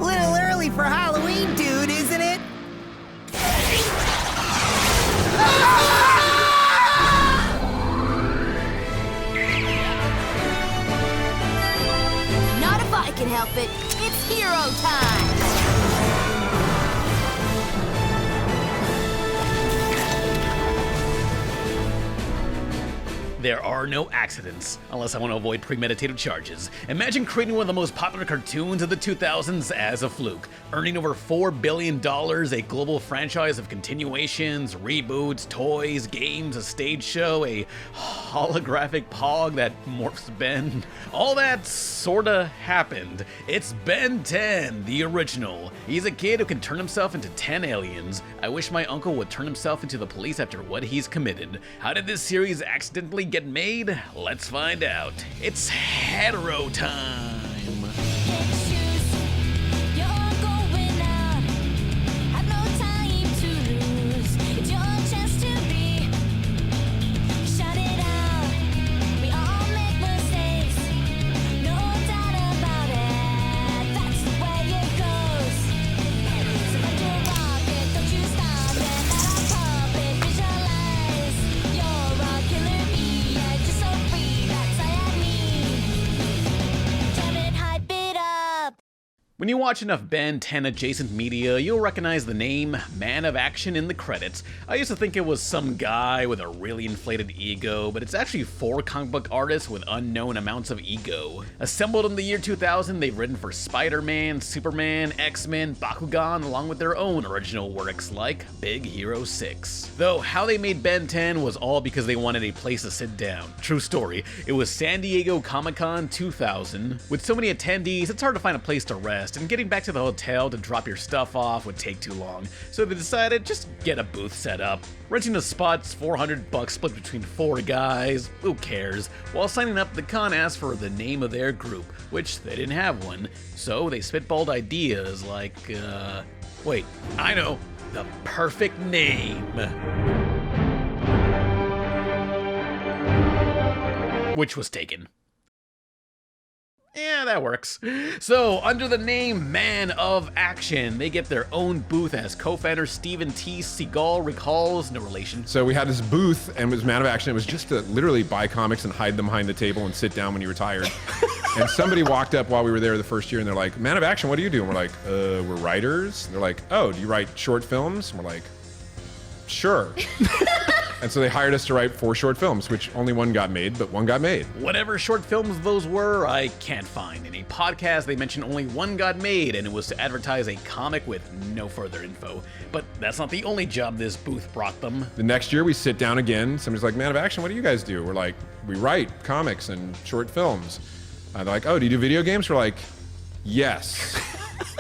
Little early for Halloween, dude, isn't it? Not if I can help it. It's hero time! There are no accidents, unless I want to avoid premeditated charges. Imagine creating one of the most popular cartoons of the 2000s as a fluke, earning over $4 billion, a global franchise of continuations, reboots, toys, games, a stage show, a holographic Pog that morphs Ben. All that sorta happened. It's Ben 10, the original. He's a kid who can turn himself into 10 aliens. I wish my uncle would turn himself into the police after what he's committed. How did this series accidentally get made? Let's find out. It's hetero time. When you watch enough Ben 10 adjacent media, you'll recognize the name Man of Action in the credits. I used to think it was some guy with a really inflated ego, but it's actually 4 comic book artists with unknown amounts of ego. Assembled in the year 2000, they've written for Spider-Man, Superman, X-Men, Bakugan, along with their own original works like Big Hero 6. Though how they made Ben 10 was all because they wanted a place to sit down. True story, it was San Diego Comic-Con 2000. With so many attendees, it's hard to find a place to rest, and getting back to the hotel to drop your stuff off would take too long, so they decided just get a booth set up. Renting a spot's $400 split between 4 guys, who cares? While signing up, the con asked for the name of their group, which they didn't have one, so they spitballed ideas like, wait, I know, the perfect name. Which was taken. Yeah, that works. So, under the name Man of Action, they get their own booth, as co-founder Steven T. Seagal recalls, no relation. So we had this booth, and it was Man of Action. It was just to literally buy comics and hide them behind the table and sit down when you were tired. And somebody walked up while we were there the first year, and they're like, Man of Action, what do you do? And we're like, we're writers. And they're like, oh, do you write short films? And we're like, sure. And so they hired us to write 4 short films, which only 1 got made, but 1 got made. Whatever short films those were, I can't find. In a podcast, they mentioned only 1 got made, and it was to advertise a comic with no further info. But that's not the only job this booth brought them. The next year, we sit down again. Somebody's like, Man of Action, what do you guys do? We're like, we write comics and short films. They're like, oh, do you do video games? We're like, yes.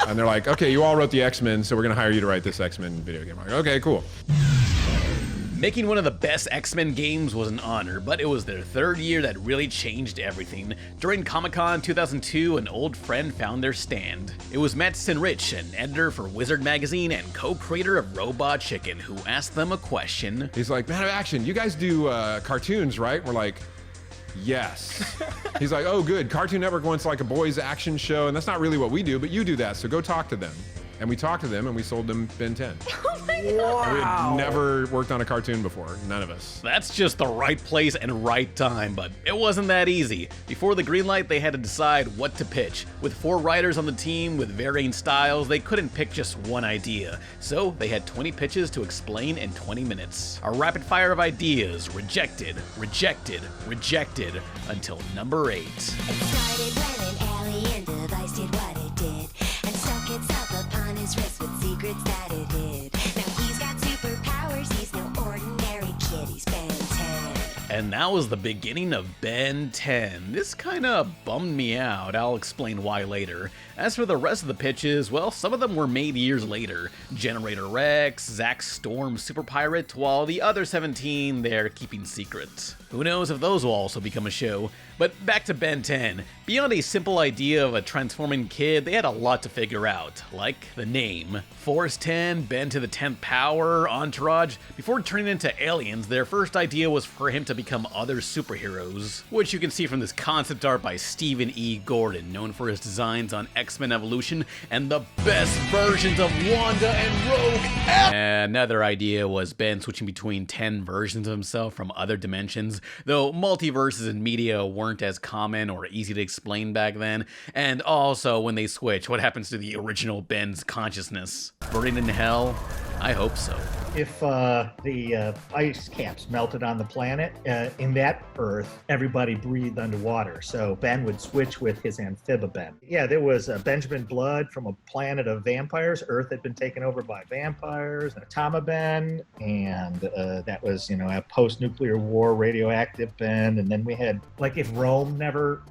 And they're like, okay, you all wrote the X-Men, so we're going to hire you to write this X-Men video game. We're like, okay, cool. Making one of the best X-Men games was an honor, but it was their 3rd year that really changed everything. During Comic-Con 2002, an old friend found their stand. It was Matt Sinrich, an editor for Wizard Magazine and co-creator of Robot Chicken, who asked them a question. He's like, Man of Action, you guys do cartoons, right? We're like, yes. He's like, oh, good. Cartoon Network wants like a boys action show, and that's not really what we do, but you do that, so go talk to them. And we talked to them, and we sold them Ben 10. Oh my God. Wow. We had never worked on a cartoon before, none of us. That's just the right place and right time, but it wasn't that easy. Before the green light, they had to decide what to pitch. With 4 writers on the team with varying styles, they couldn't pick just one idea. So they had 20 pitches to explain in 20 minutes. A rapid fire of ideas, rejected, rejected, rejected, until number 8. It started when an alien device did what it did and stuck itself upon his wrist with secrets that it hid. Now he's got superpowers, he's no ordinary kid, he's Ben 10. And that was the beginning of Ben 10. This kinda bummed me out, I'll explain why later. As for the rest of the pitches, well, some of them were made years later. Generator Rex, Zack Storm Super Pirate, while the other 17 they're keeping secret. Who knows if those will also become a show. But back to Ben 10. Beyond a simple idea of a transforming kid, they had a lot to figure out, like the name. Force 10, Ben to the 10th power, Entourage. Before turning into aliens, their first idea was for him to become other superheroes, which you can see from this concept art by Stephen E. Gordon, known for his designs on X-Men Evolution and the best versions of Wanda and Rogue ever. Another idea was Ben switching between 10 versions of himself from other dimensions, though multiverses in media weren't as common or easy to explain back then. And also, when they switch, what happens to the original Ben's consciousness? Burning in hell? I hope so. If the ice caps melted on the planet, in that Earth, everybody breathed underwater. So Ben would switch with his Amphibiben. Yeah, there was Benjamin Blood from a planet of vampires. Earth had been taken over by vampires. Atomaben, and that was, a post-nuclear war radioactive Ben. And then we had, like, if Rome never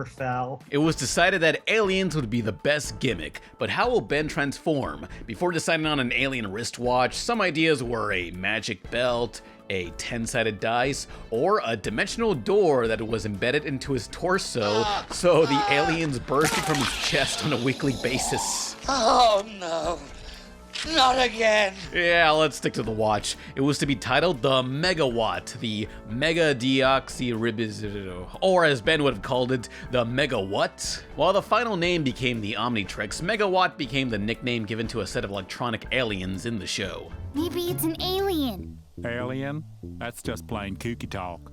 fell. It was decided that aliens would be the best gimmick, but how will Ben transform? Before deciding on an alien wristwatch, some ideas were a magic belt, a 10-sided dice, or a dimensional door that was embedded into his torso, so the aliens bursted from his chest on a weekly basis. Oh no, not again. Yeah, let's stick to the watch. It was to be titled the Megawatt, the Mega Deoxyribos, or as Ben would have called it, the Megawatt. While the final name became the Omnitrix, Megawatt became the nickname given to a set of electronic aliens in the show. Maybe it's an alien. Alien? That's just plain kooky talk.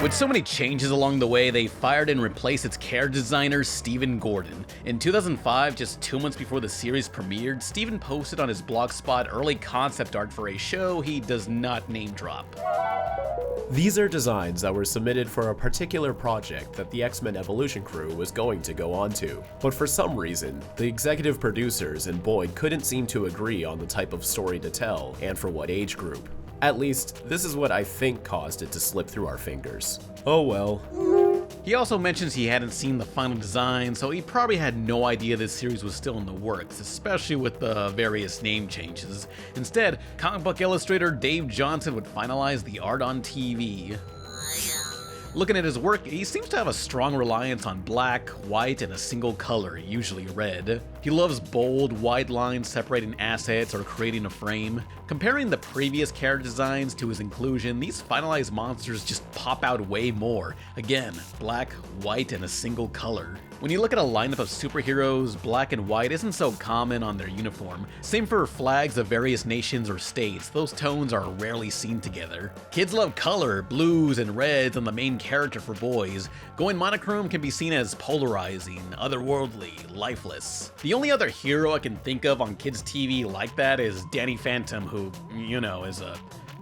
With so many changes along the way, they fired and replaced its character designer, Stephen Gordon. In 2005, just 2 months before the series premiered, Stephen posted on his blogspot early concept art for a show he does not name drop. These are designs that were submitted for a particular project that the X-Men Evolution crew was going to go on to, but for some reason, the executive producers and Boyd couldn't seem to agree on the type of story to tell and for what age group. At least, this is what I think caused it to slip through our fingers. Oh well. He also mentions he hadn't seen the final design, so he probably had no idea this series was still in the works, especially with the various name changes. Instead, comic book illustrator Dave Johnson would finalize the art on TV. Looking at his work, he seems to have a strong reliance on black, white, and a single color, usually red. He loves bold, wide lines separating assets or creating a frame. Comparing the previous character designs to his inclusion, these finalized monsters just pop out way more. Again, black, white, and a single color. When you look at a lineup of superheroes, black and white isn't so common on their uniform. Same for flags of various nations or states, those tones are rarely seen together. Kids love color, blues and reds on the main character for boys. Going monochrome can be seen as polarizing, otherworldly, lifeless. The only other hero I can think of on kids' TV like that is Danny Phantom, who, is a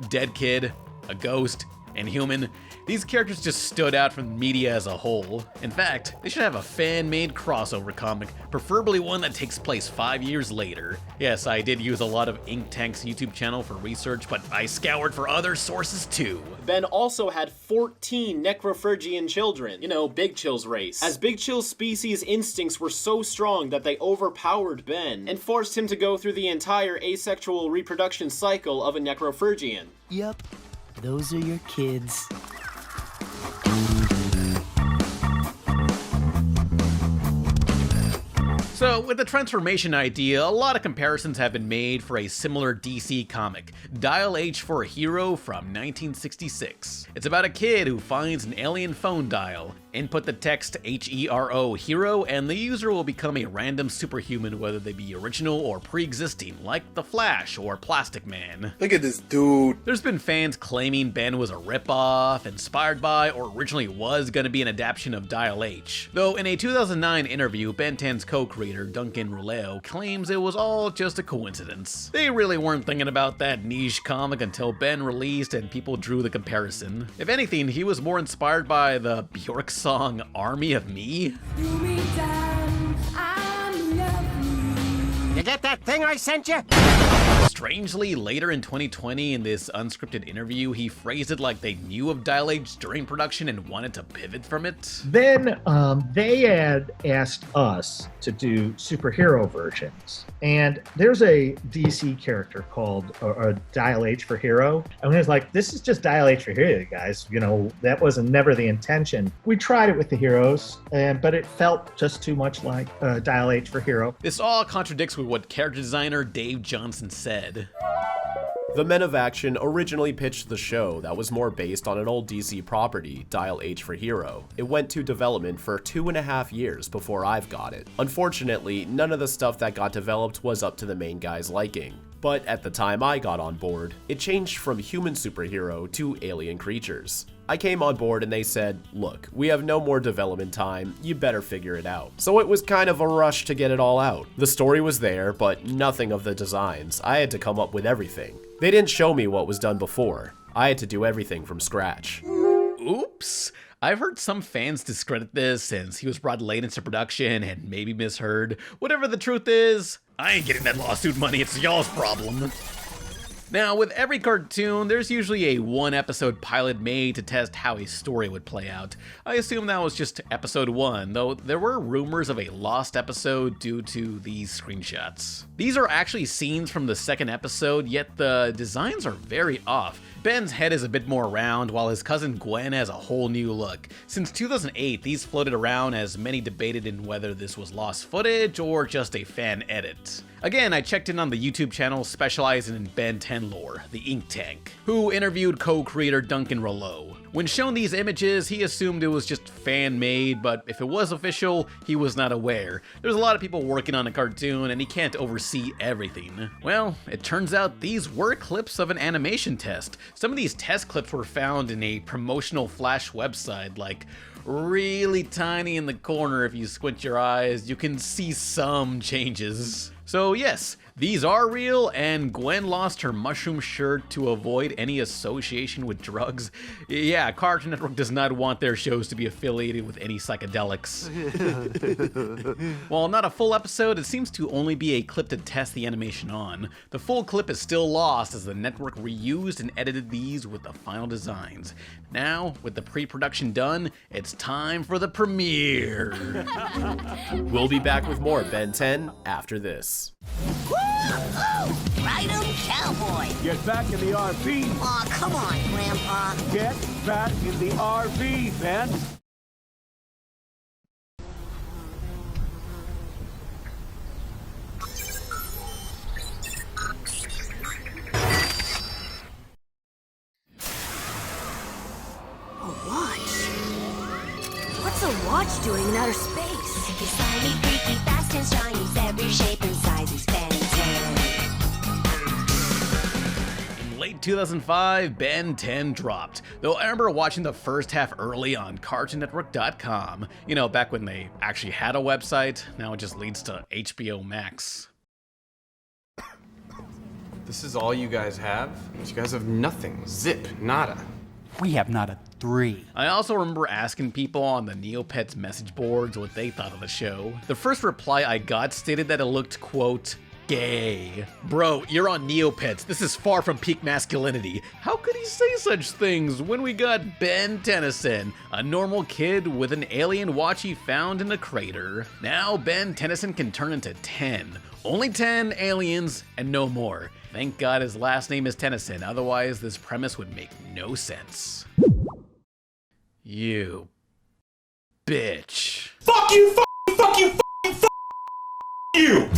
dead kid, a ghost, and human. These characters just stood out from the media as a whole. In fact, they should have a fan-made crossover comic, preferably one that takes place 5 years later. Yes, I did use a lot of Ink Tank's YouTube channel for research, but I scoured for other sources too. Ben also had 14 necrophagian children, Big Chill's race, as Big Chill's species' instincts were so strong that they overpowered Ben and forced him to go through the entire asexual reproduction cycle of a necrophagian. Yep, those are your kids. So, with the transformation idea, a lot of comparisons have been made for a similar DC comic, Dial H for a Hero from 1966. It's about a kid who finds an alien phone dial. Input the text HERO, hero, and the user will become a random superhuman, whether they be original or pre-existing, like The Flash or Plastic Man. Look at this dude. There's been fans claiming Ben was a ripoff, inspired by, or originally was going to be an adaptation of Dial H. Though in a 2009 interview, Ben 10's co-creator Duncan Rouleau claims it was all just a coincidence. They really weren't thinking about that niche comic until Ben released and people drew the comparison. If anything, he was more inspired by the Bjork song Army of Me. You get that thing I sent you? Strangely, later in 2020, in this unscripted interview, he phrased it like they knew of Dial H during production and wanted to pivot from it. Then they had asked us to do superhero versions. And there's a DC character called Dial H for Hero. And he was like, this is just Dial H for Hero, guys. You know, that wasn't never the intention. We tried it with the heroes, but it felt just too much like Dial H for Hero. This all contradicts with what character designer Dave Johnson said. The Men of Action originally pitched the show that was more based on an old DC property, Dial H for Hero. It went to development for 2.5 years before I've got it. Unfortunately, none of the stuff that got developed was up to the main guy's liking. But at the time I got on board, it changed from human superhero to alien creatures. I came on board and they said, look, we have no more development time, you better figure it out. So it was kind of a rush to get it all out. The story was there, but nothing of the designs. I had to come up with everything. They didn't show me what was done before. I had to do everything from scratch. Oops. I've heard some fans discredit this since he was brought late into production and maybe misheard. Whatever the truth is, I ain't getting that lawsuit money, it's y'all's problem. Now, with every cartoon, there's usually a one-episode pilot made to test how a story would play out. I assume that was just episode 1, though there were rumors of a lost episode due to these screenshots. These are actually scenes from the second episode, yet the designs are very off. Ben's head is a bit more round, while his cousin Gwen has a whole new look. Since 2008, these floated around as many debated in whether this was lost footage or just a fan edit. Again, I checked in on the YouTube channel specializing in Ben 10 lore, the Ink Tank, who interviewed co-creator Duncan Rouleau. When shown these images, he assumed it was just fan-made, but if it was official, he was not aware. There's a lot of people working on a cartoon, and he can't oversee everything. Well, it turns out these were clips of an animation test. Some of these test clips were found in a promotional Flash website, like really tiny in the corner. If you squint your eyes, you can see some changes. So yes, these are real, and Gwen lost her mushroom shirt to avoid any association with drugs. Yeah, Cartoon Network does not want their shows to be affiliated with any psychedelics. While not a full episode, it seems to only be a clip to test the animation on. The full clip is still lost as the network reused and edited these with the final designs. Now, with the pre-production done, it's time for the premiere. We'll be back with more Ben 10 after this. Woo-hoo! Ride 'em, cowboy! Get back in the RV. Aw, come on, Grandpa. Get back in the RV, Ben. A watch? What's a watch doing in outer space? He's slimy, freaky, fast and strong. He's every shape and size. He's Ben 10. In late 2005, Ben 10 dropped, though I remember watching the first half early on CartoonNetwork.com. You know, back when they actually had a website. Now it just leads to HBO Max. This is all you guys have? You guys have nothing. Zip. Nada. We have not a 3. I also remember asking people on the Neopets message boards what they thought of the show. The first reply I got stated that it looked, quote, gay. Bro, you're on Neopets. This is far from peak masculinity. How could he say such things when we got Ben Tennyson, a normal kid with an alien watch he found in a crater? Now Ben Tennyson can turn into 10. Only 10 aliens and no more. Thank God his last name is Tennyson, otherwise this premise would make no sense. You bitch. Fuck you, fuck you, fuck you!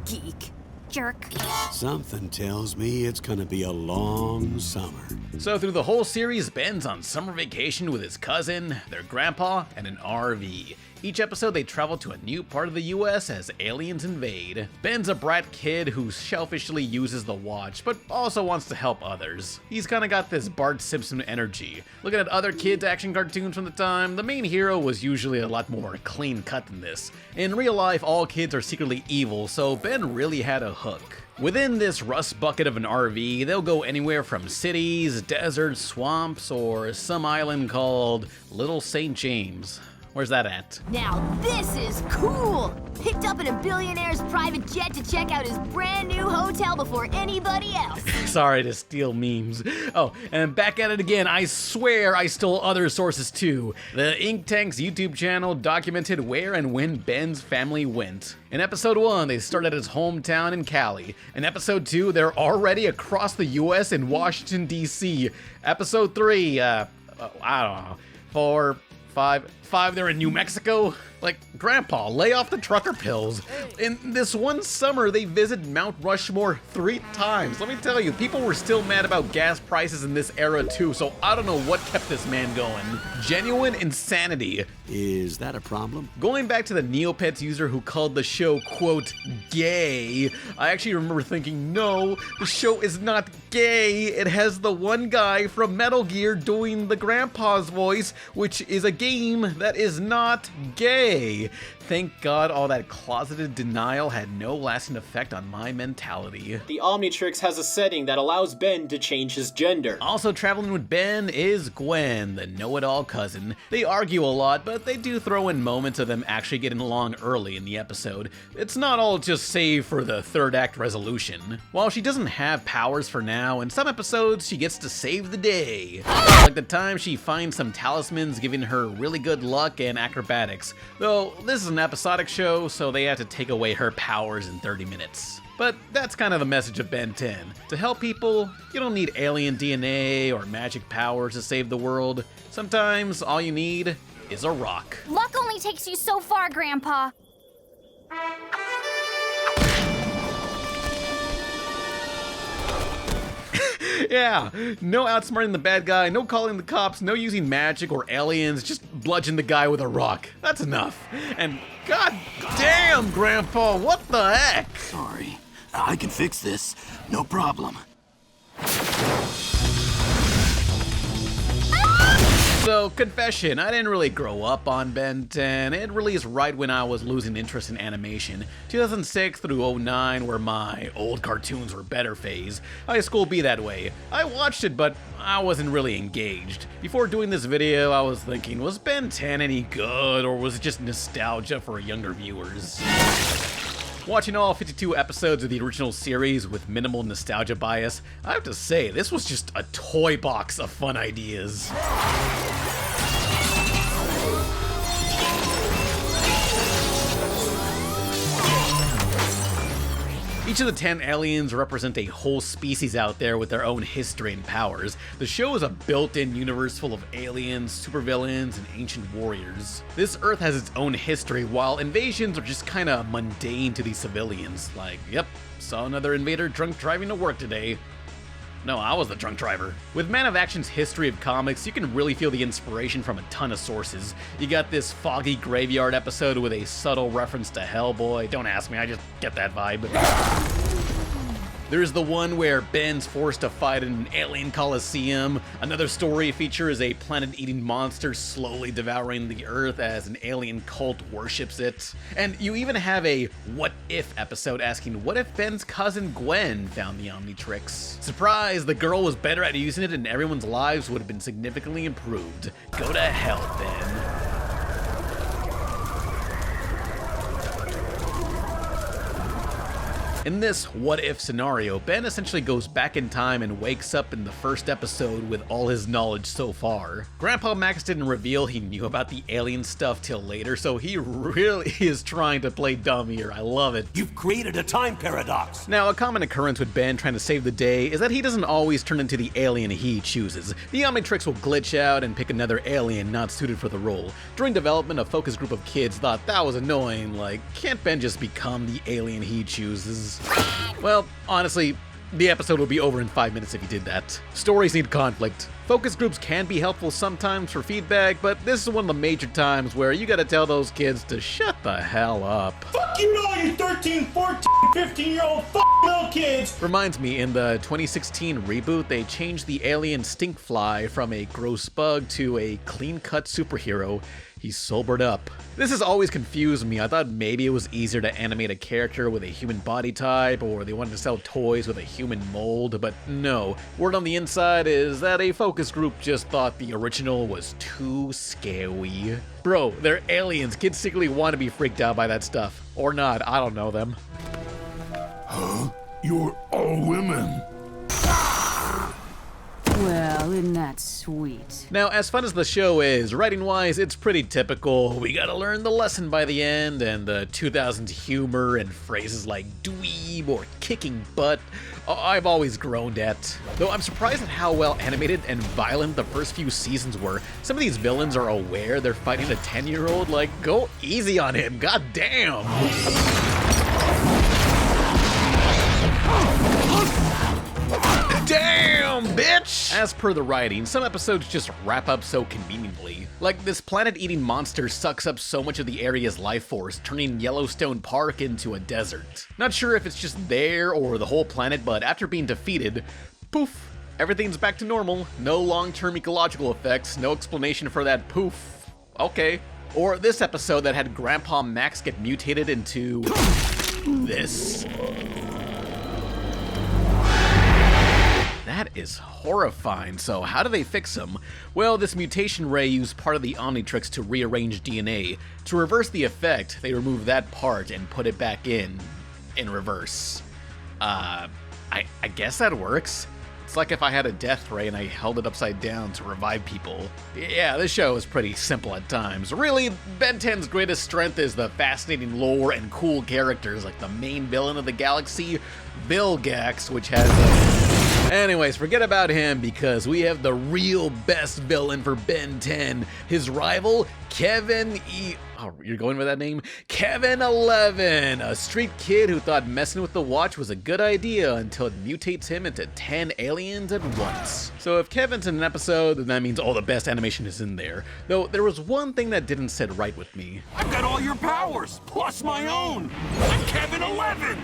Geek. Jerk. Something tells me it's gonna be a long summer. So through the whole series, Ben's on summer vacation with his cousin, their grandpa, and an RV. Each episode they travel to a new part of the US as aliens invade. Ben's a brat kid who selfishly uses the watch, but also wants to help others. He's kinda got this Bart Simpson energy. Looking at other kids' action cartoons from the time, the main hero was usually a lot more clean cut than this. In real life, all kids are secretly evil, so Ben really had a hook. Within this rust bucket of an RV, they'll go anywhere from cities, deserts, swamps, or some island called Little St. James. Where's that at? Now this is cool! Picked up in a billionaire's private jet to check out his brand new hotel before anybody else. Sorry to steal memes. Oh, and back at it again. I swear I stole other sources too. The Ink Tank's YouTube channel documented where and when Ben's family went. In episode 1, they start at his hometown in Cali. In episode 2, they're already across the US in Washington, D.C. Episode 3, I don't know, 4, 5, they're in New Mexico? Like, Grandpa, lay off the trucker pills. In this one summer, they visited Mount Rushmore 3 times. Let me tell you, people were still mad about gas prices in this era too, so I don't know what kept this man going. Genuine insanity. Is that a problem? Going back to the Neopets user who called the show, quote, gay, I actually remember thinking, no, the show is not gay. It has the one guy from Metal Gear doing the grandpa's voice, which is a game that is not gay. Thank God all that closeted denial had no lasting effect on my mentality. The Omnitrix has a setting that allows Ben to change his gender. Also traveling with Ben is Gwen, the know-it-all cousin. They argue a lot, but they do throw in moments of them actually getting along early in the episode. It's not all just saved for the third act resolution. While she doesn't have powers for now, in some episodes she gets to save the day. Like the time she finds some talismans giving her really good luck and acrobatics. Though this is an episodic show, so they have to take away her powers in 30 minutes. But that's kind of the message of Ben 10. To help people, you don't need alien DNA or magic powers to save the world. Sometimes all you need is a rock. Luck only takes you so far, Grandpa. Yeah, no outsmarting the bad guy, no calling the cops, no using magic or aliens, just bludgeon the guy with a rock. That's enough. And god damn, Grandpa, what the heck? Sorry, I can fix this. No problem. So, confession, I didn't really grow up on Ben 10. It released right when I was losing interest in animation. 2006 through 09 were my old cartoons were better phase. High school be that way. I watched it, but I wasn't really engaged. Before doing this video, I was thinking, was Ben 10 any good, or was it just nostalgia for younger viewers? Watching all 52 episodes of the original series with minimal nostalgia bias, I have to say, this was just a toy box of fun ideas. Each of the 10 aliens represent a whole species out there with their own history and powers. The show is a built-in universe full of aliens, supervillains, and ancient warriors. This Earth has its own history, while invasions are just kinda mundane to these civilians. Like, yep, saw another invader drunk driving to work today. No, I was the drunk driver. With Man of Action's history of comics, you can really feel the inspiration from a ton of sources. You got this foggy graveyard episode with a subtle reference to Hellboy. Don't ask me, I just get that vibe. There's the one where Ben's forced to fight in an alien coliseum. Another story feature is a planet-eating monster slowly devouring the Earth as an alien cult worships it. And you even have a what if episode asking what if Ben's cousin Gwen found the Omnitrix. Surprise, the girl was better at using it and everyone's lives would have been significantly improved. Go to hell, Ben. In this what-if scenario, Ben essentially goes back in time and wakes up in the first episode with all his knowledge so far. Grandpa Max didn't reveal he knew about the alien stuff till later, so he really is trying to play dumb here. I love it. You've created a time paradox. Now, a common occurrence with Ben trying to save the day is that he doesn't always turn into the alien he chooses. The Omnitrix will glitch out and pick another alien not suited for the role. During development, a focus group of kids thought that was annoying, like, can't Ben just become the alien he chooses? Well, honestly, the episode would be over in 5 minutes if he did that. Stories need conflict. Focus groups can be helpful sometimes for feedback, but this is one of the major times where you gotta tell those kids to shut the hell up. Fuck you all you 13, 14, 15-year-old little kids! Reminds me, in the 2016 reboot, they changed the alien Stinkfly from a gross bug to a clean-cut superhero. he sobered up. This has always confused me. I thought maybe it was easier to animate a character with a human body type, or they wanted to sell toys with a human mold, but no. Word on the inside is that a focus group just thought the original was too scary. Bro, they're aliens. Kids secretly want to be freaked out by that stuff. Or not, I don't know them. Huh? You're all women. Well, isn't that sweet? Now, as fun as the show is, writing-wise, it's pretty typical. We gotta learn the lesson by the end, and the 2000s humor and phrases like dweeb or kicking butt, I've always groaned at. Though I'm surprised at how well animated and violent the first few seasons were. Some of these villains are aware they're fighting a 10-year-old, like, go easy on him, god damn! Damn, bitch! As per the writing, some episodes just wrap up so conveniently. Like, this planet-eating monster sucks up so much of the area's life force, turning Yellowstone Park into a desert. Not sure if it's just there or the whole planet, but after being defeated, poof, everything's back to normal. No long-term ecological effects, no explanation for that poof. Okay. Or this episode that had Grandpa Max get mutated into this. That is horrifying, so how do they fix him? Well, this mutation ray used part of the Omnitrix to rearrange DNA. To reverse the effect, they removed that part and put it back in reverse. I guess that works. It's like if I had a death ray and I held it upside down to revive people. Yeah, this show is pretty simple at times. Really, Ben 10's greatest strength is the fascinating lore and cool characters like the main villain of the galaxy, Vilgax, which has Anyways, forget about him because we have the real best villain for Ben 10. His rival, Kevin Oh, you're going with that name? Kevin 11, a street kid who thought messing with the watch was a good idea until it mutates him into 10 aliens at once. So if Kevin's in an episode, then that means all the best animation is in there. Though there was one thing that didn't sit right with me. I've got all your powers, plus my own. I'm Kevin 11.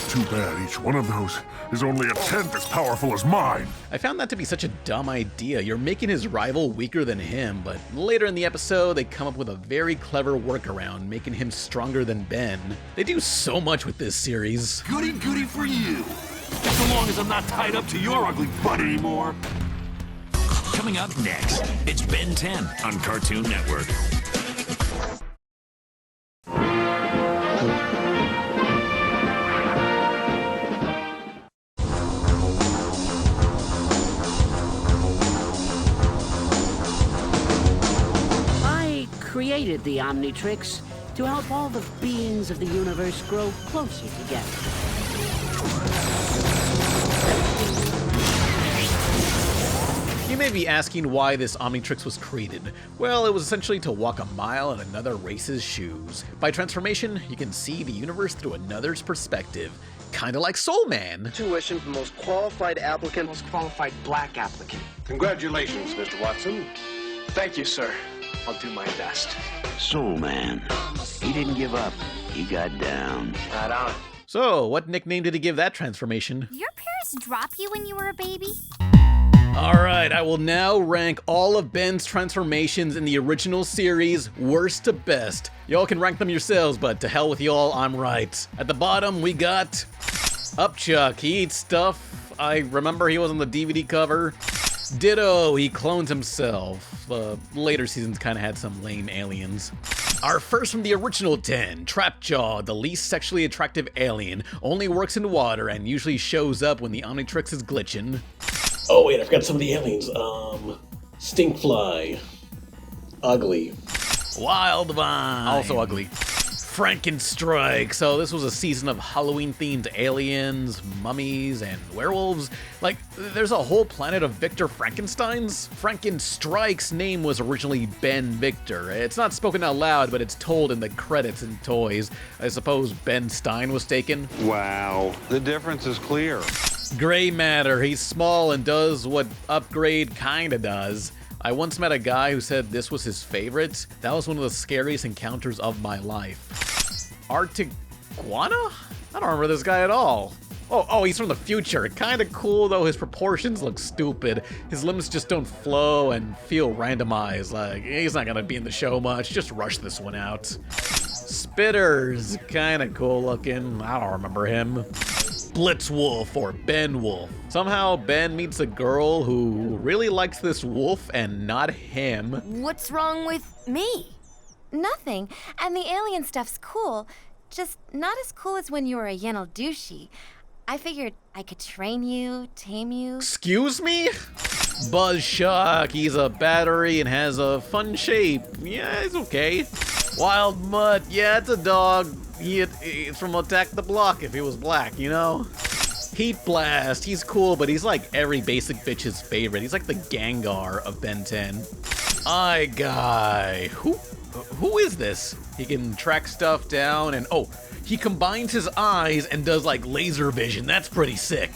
Too bad each one of those is only a tenth as powerful as mine. I found that to be such a dumb idea. You're making his rival weaker than him, but later in the episode, they come up with a very clever workaround, making him stronger than Ben. They do so much with this series. Goody goody for you. So long as I'm not tied up to your ugly butt anymore. Coming up next, it's Ben 10 on Cartoon Network. Created the Omnitrix to help all the beings of the universe grow closer together. You may be asking why this Omnitrix was created. Well, it was essentially to walk a mile in another race's shoes. By transformation, you can see the universe through another's perspective. Kinda like Soul Man. Tuition for most qualified applicant, most qualified black applicant. Congratulations, Mr. Watson. Thank you, sir. I'll do my best. Soul Man. He didn't give up. He got down. Right on. So, what nickname did he give that transformation? Your parents drop you when you were a baby? Alright, I will now rank all of Ben's transformations in the original series, worst to best. Y'all can rank them yourselves, but to hell with y'all, I'm right. At the bottom, we got Upchuck. He eats stuff. I remember he was on the DVD cover. Ditto, he clones himself. Later seasons kind of had some lame aliens. Our first from the original 10, Trapjaw, the least sexually attractive alien, only works in water and usually shows up when the Omnitrix is glitching. Oh wait, I forgot some of the aliens. Stinkfly. Ugly. Wildvine. Also ugly. Frankenstrike. So this was a season of Halloween-themed aliens, mummies, and werewolves. Like, there's a whole planet of Victor Frankensteins? Frankenstrike's name was originally Ben Victor. It's not spoken out loud, but it's told in the credits and toys. I suppose Ben Stein was taken. Wow, the difference is clear. Gray matter. He's small and does what Upgrade kinda does. I once met a guy who said this was his favorite. That was one of the scariest encounters of my life. Artiguana? I don't remember this guy at all. Oh, he's from the future. Kinda cool, though his proportions look stupid. His limbs just don't flow and feel randomized. Like, he's not gonna be in the show much. Just rush this one out. Spitters, kinda cool looking. I don't remember him. Blitzwolf or Ben Wolf. Somehow Ben meets a girl who really likes this wolf and not him. What's wrong with me? Nothing. And the alien stuff's cool. Just not as cool as when you were a Yenal douchey. I figured I could train you, tame you. Excuse me? Buzzshock, he's a battery and has a fun shape. Yeah, it's okay. Wild Mutt, yeah, it's a dog. It's from Attack the Block if he was black, you know? Heat Blast, he's cool, but he's like every basic bitch's favorite. He's like the Gengar of Ben 10. Eye Guy, who is this? He can track stuff down and, oh, he combines his eyes and does like laser vision. That's pretty sick.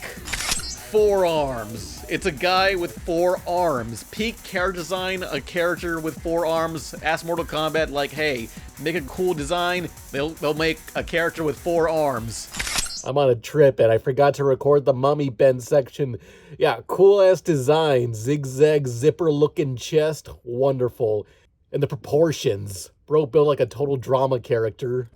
Forearms. It's a guy with 4 arms. Peak character design, a character with 4 arms. Ask Mortal Kombat, like, hey, make a cool design. They'll make a character with 4 arms. I'm on a trip and I forgot to record the Mummy Ben section. Yeah, cool ass design. Zigzag zipper looking chest. Wonderful. And the proportions. Bro built like a total drama character.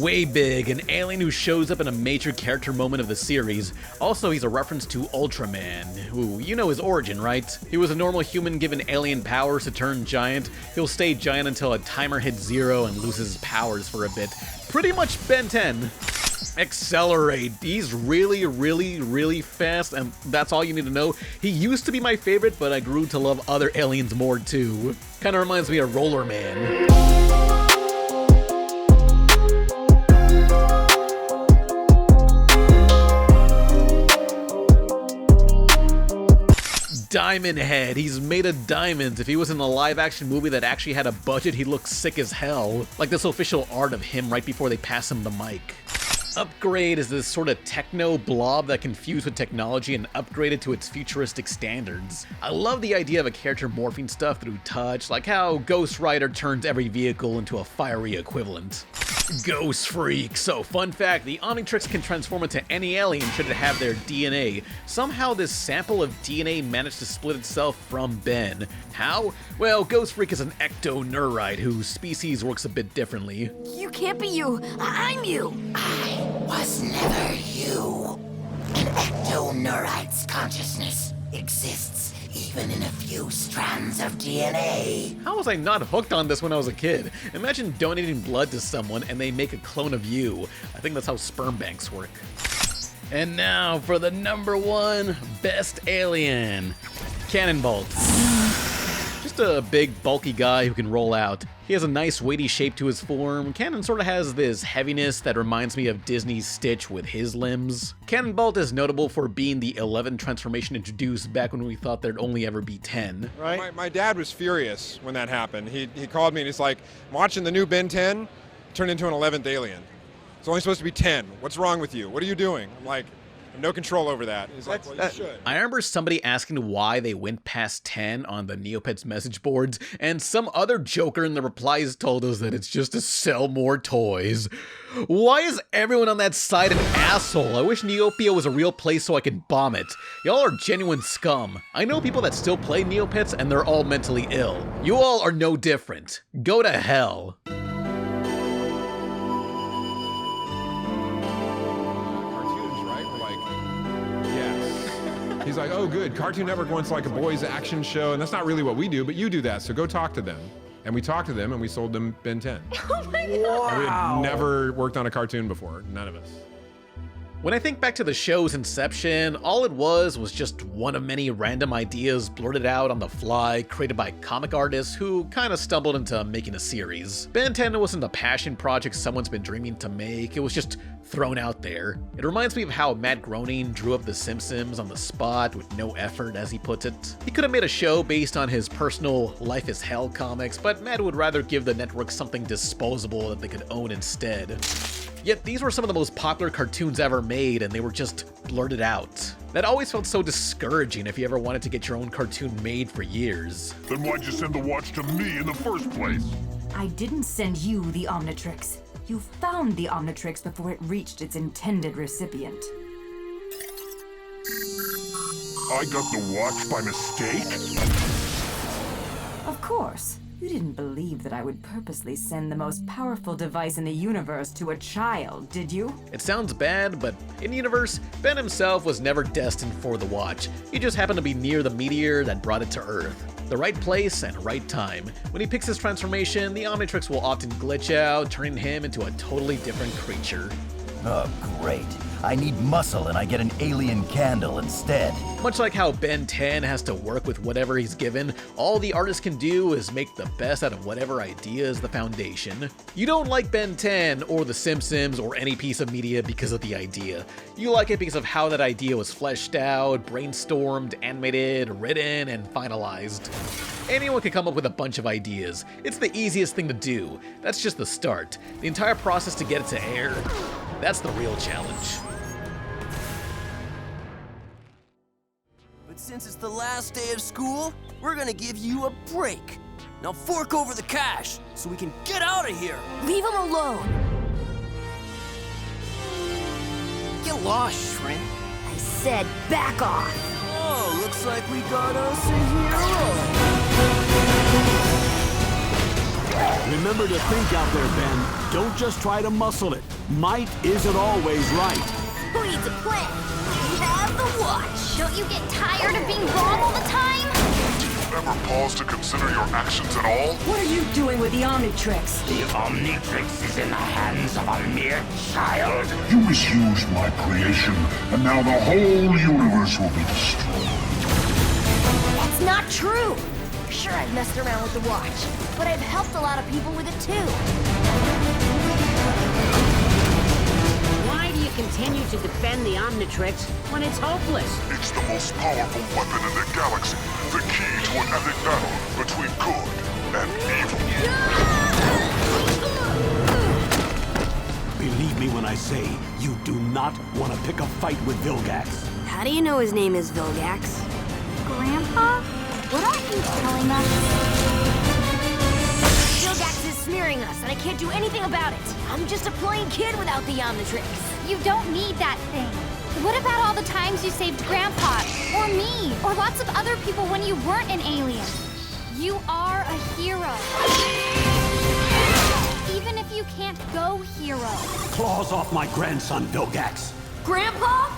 Way Big, an alien who shows up in a major character moment of the series. Also, he's a reference to Ultraman, who, you know his origin, right? He was a normal human given alien powers to turn giant. He'll stay giant until a timer hits 0 and loses his powers for a bit. Pretty much Ben 10. Accelerate. He's really, really, really fast, and that's all you need to know. He used to be my favorite, but I grew to love other aliens more too. Kinda reminds me of Roller Man. Diamond Head, he's made of diamonds. If he was in a live-action movie that actually had a budget, he'd look sick as hell. Like this official art of him right before they pass him the mic. Upgrade is this sort of techno blob that can fuse with technology and upgrade it to its futuristic standards. I love the idea of a character morphing stuff through touch, like how Ghost Rider turns every vehicle into a fiery equivalent. Ghost Freak. So, fun fact, the Omnitrix can transform into any alien should it have their DNA. Somehow this sample of DNA managed to split itself from Ben. How? Well, Ghost Freak is an ectoneurite whose species works a bit differently. You can't be you. I'm you. I was never you. An ectoneurite's consciousness exists even in a few strands of DNA. How was I not hooked on this when I was a kid? Imagine donating blood to someone and they make a clone of you. I think that's how sperm banks work. And now for the #1 best alien, Cannonbolt. Just a big, bulky guy who can roll out. He has a nice weighty shape to his form. Cannon sort of has this heaviness that reminds me of Disney's Stitch with his limbs. Cannonbolt is notable for being the 11th transformation introduced back when we thought there'd only ever be 10. Right? My dad was furious when that happened. He called me and he's like, I'm watching the new Ben 10, turned into an 11th alien. It's only supposed to be 10. What's wrong with you? What are you doing? I'm like, no control over that. He's like, well, you should. I remember somebody asking why they went past 10 on the Neopets message boards, and some other joker in the replies told us that it's just to sell more toys. Why is everyone on that side an asshole? I wish Neopia was a real place so I could bomb it. Y'all are genuine scum. I know people that still play Neopets and they're all mentally ill. You all are no different. Go to hell. He's like, oh, good. Cartoon Network wants like a boys' action show, and that's not really what we do, but you do that, so go talk to them. And we talked to them, and we sold them Ben 10. Oh my God. Wow. We had never worked on a cartoon before, none of us. When I think back to the show's inception, all it was just one of many random ideas blurted out on the fly, created by comic artists who kind of stumbled into making a series. Ben 10 wasn't a passion project someone's been dreaming to make, it was just thrown out there. It reminds me of how Matt Groening drew up The Simpsons on the spot with no effort, as he puts it. He could have made a show based on his personal Life is Hell comics, but Matt would rather give the network something disposable that they could own instead. Yet these were some of the most popular cartoons ever made, and they were just blurted out. That always felt so discouraging if you ever wanted to get your own cartoon made for years. Then why'd you send the watch to me in the first place? I didn't send you the Omnitrix. You found the Omnitrix before it reached its intended recipient. I got the watch by mistake? Of course. You didn't believe that I would purposely send the most powerful device in the universe to a child, did you? It sounds bad, but in universe, Ben himself was never destined for the watch. He just happened to be near the meteor that brought it to Earth. The right place and right time. When he picks his transformation, the Omnitrix will often glitch out, turning him into a totally different creature. Oh, great. I need muscle and I get an alien candle instead. Much like how Ben 10 has to work with whatever he's given, all the artist can do is make the best out of whatever idea is the foundation. You don't like Ben 10 or The Simpsons or any piece of media because of the idea. You like it because of how that idea was fleshed out, brainstormed, animated, written, and finalized. Anyone can come up with a bunch of ideas. It's the easiest thing to do. That's just the start. The entire process to get it to air, that's the real challenge. But since it's the last day of school, we're gonna give you a break. Now fork over the cash so we can get out of here. Leave him alone. Get lost, Shrimp. I said back off. Oh, looks like we got us a hero. Remember to think out there, Ben. Don't just try to muscle it. Might isn't always right. Who needs a plan? We have the watch. Don't you get tired of being wrong all the time? Ever pause to consider your actions at all? What are you doing with the Omnitrix? The Omnitrix is in the hands of a mere child. You misused my creation, and now the whole universe will be destroyed. That's not true. Sure, I've messed around with the watch, but I've helped a lot of people with it too. Why do you continue to defend the Omnitrix when it's hopeless? It's the most powerful weapon in the galaxy. The key to an epic battle between good and evil. Believe me when I say you do not want to pick a fight with Vilgax. How do you know his name is Vilgax? Grandpa? What are you telling us? Vilgax is smearing us, and I can't do anything about it. I'm just a plain kid without the Omnitrix. You don't need that thing. What about all the times you saved Grandpa, or me, or lots of other people when you weren't an alien? You are a hero. Even if you can't go hero. Claws off my grandson, Vilgax. Grandpa?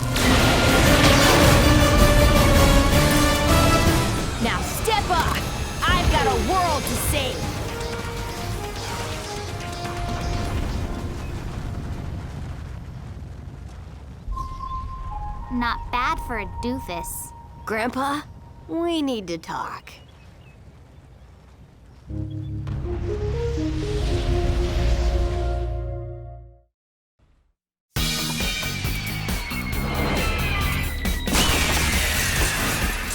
Now step off! I've got a world to save! Not bad for a doofus. Grandpa, we need to talk.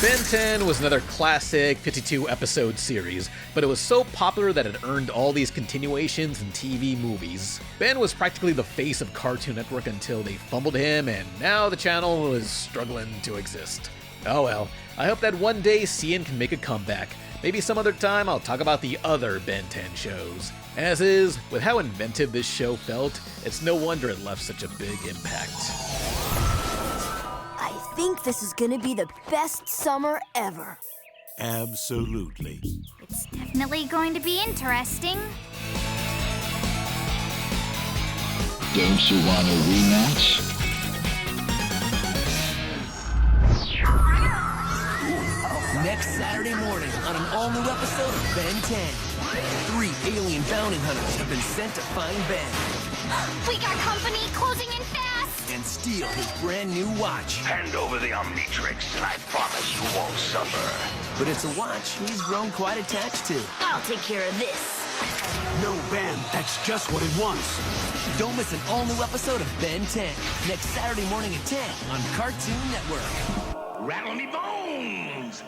Ben 10 was another classic 52-episode series, but it was so popular that it earned all these continuations and TV movies. Ben was practically the face of Cartoon Network until they fumbled him, and now the channel is struggling to exist. Oh well, I hope that one day CN can make a comeback. Maybe some other time I'll talk about the other Ben 10 shows. As is, with how inventive this show felt, it's no wonder it left such a big impact. I think this is gonna be the best summer ever. Absolutely. It's definitely going to be interesting. Don't you want a rematch? Next Saturday morning on an all-new episode of Ben 10. 3 alien bounty hunters have been sent to find Ben. We got company closing in fast! And steal his brand new watch. Hand over the Omnitrix, and I promise you won't suffer. But it's a watch he's grown quite attached to. I'll take care of this. No, Ben, that's just what it wants. Don't miss an all-new episode of Ben 10. Next Saturday morning at 10 on Cartoon Network. Rattle me bones!